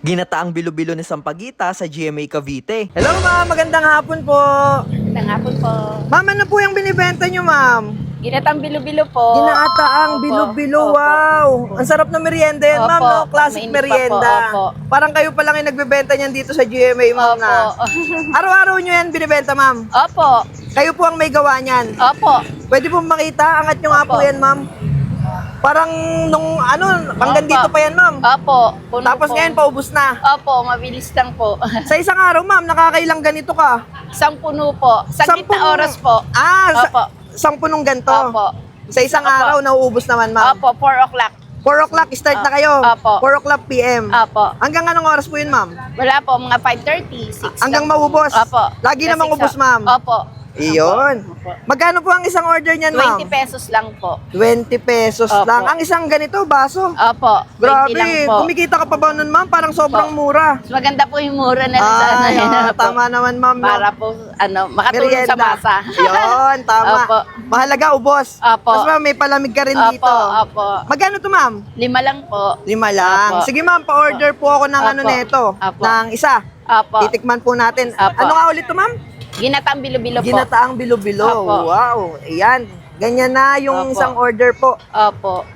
Ginataang bilo-bilo ni Sampaguita sa GMA Cavite. Hello ma'am, magandang hapon po. Magandang hapon po. Ma'am, ano po yung binibenta nyo ma'am? Ginatang bilo-bilo po. Ginataang Opo, bilo-bilo, opo. wow. Ang sarap na merienda yan ma'am, Opo, no? Classic mainit pa po, merienda. opo. Parang kayo pa lang yung nagbebenta niyan dito sa GMA ma'am Opo. na. Araw-araw nyo yan binibenta ma'am? Opo. Kayo po ang may gawa niyan. Opo. Pwede po makita, angat nyo nga po Opo. yan ma'am. Parang nung hanggang Opo. dito pa yan ma'am. Opo. Puno Tapos po. ngayon paubos na. Opo, mabilis lang po. Sa isang araw ma'am, nakakailang ganito ka? Isang puno po. Sa Sampung- gitna oras po. Opo. Opo. 10 ganito. Opo. Sa isang Opo. araw, nauubos naman, ma'am. Opo, 4 o'clock. 4 o'clock, start na kayo. Opo. 4 o'clock PM. Opo. Hanggang anong oras po yun, ma'am? Wala po, mga 5:30, 6 Hanggang lang po. maubos? Opo. Lagi Sa namang 6 ubos, ma'am? Opo. Iyon. Opo. Magkano po ang isang order niyan, ma'am? 20 pesos lang po. 20 pesos Opo. lang. Ang isang ganito, baso. Opo. 20 lang Grabe. po. Kumikita ka pa ba nun, ma'am? Parang sobrang mura. Mas maganda po yung mura na lang sa Ay, ano po. tama naman, ma'am. no? Para po, makatulong sa masa. Yun, tama. Opo. Mahalaga, ubos. Opo. Tapos ma'am, may palamig ka rin Opo, dito. opo. Magkano to, ma'am? 5 lang po. 5 lang. Opo. Sige ma'am, pa-order po ako ng Opo. ano nito. Opo. Ng isa. Opo. Titikman po natin. Opo. Ano nga ulit to, ma'am? Ginatang bilo-bilo po. Ginataang bilo-bilo. Opo. Wow. Ayan. Ganyan na yung Opo. isang order po. Opo.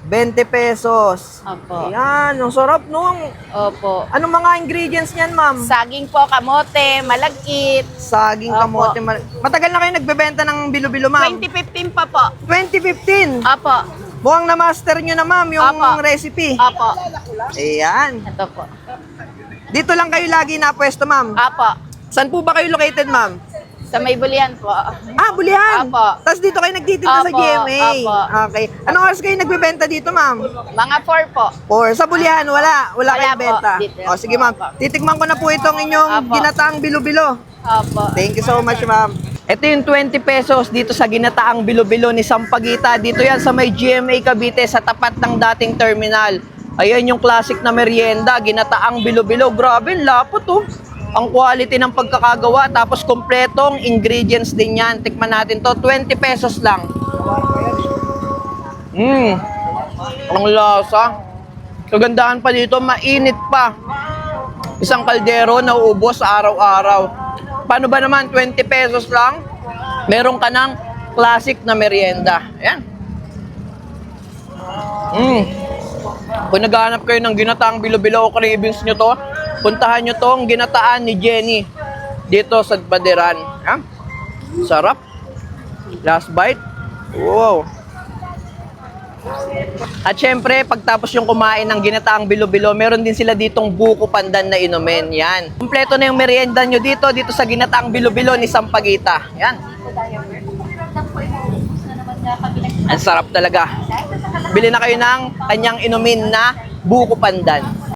20 pesos. Opo. Ayan. Ang sarap, no? Opo. Anong mga ingredients niyan, ma'am? Saging po, kamote, malagkit. Saging, Opo. kamote. Matagal na kayo nagbebenta ng bilo-bilo, ma'am? 2015 pa po. 2015. Opo. Mukhang na-master nyo na, ma'am, yung Opo. recipe. Opo. Ayan. Ito po. Dito lang kayo lagi napwesto, ma'am. Opo. Saan po ba kayo located, ma'am? Sa may bulian po. Bulihan. Opo. Tapos dito kayo nagtitinda sa Opo, GMA. opo. Okay. Anong oras kayo nagbebenta dito, ma'am? Mga 4 po. Or sa Bulihan, wala Wala kayong po, benta. dito. O sige, ma'am. Opo. Titikman ko na po itong inyong Opo. ginataang bilo-bilo. Opo. Thank you so much, ma'am. Ito yung 20 pesos dito sa ginataang bilo-bilo ni Sampaguita. Dito yan sa may GMA Cavite sa tapat ng dating terminal. Ayan yung classic na merienda, ginataang bilo-bilo. Grabe, lapot oh. Ang quality ng pagkakagawa, tapos kompletong ingredients din yan. Tikman natin to, 20 pesos lang. Ang lasa. Kagandahan pa dito, mainit pa. Isang kaldero na uubos araw-araw. Paano ba naman, 20 pesos lang? Meron ka ng classic na merienda. Ayan. Kung naghahanap kayo ng ginataang bilo-bilo o cravings nyo to, puntahan nyo tong ginataan ni Jenny dito sa Baderan. Ayan. Sarap. Last bite. Wow. At syempre, pagtapos yung kumain ng ginataang bilo-bilo, meron din sila ditong buko pandan na inumin. Yan. Kompleto na yung merienda nyo dito sa ginataang bilo-bilo ni Sampaguita. Yan. Ang sarap talaga. Bili na kayo ng kanyang inumin na buko pandan.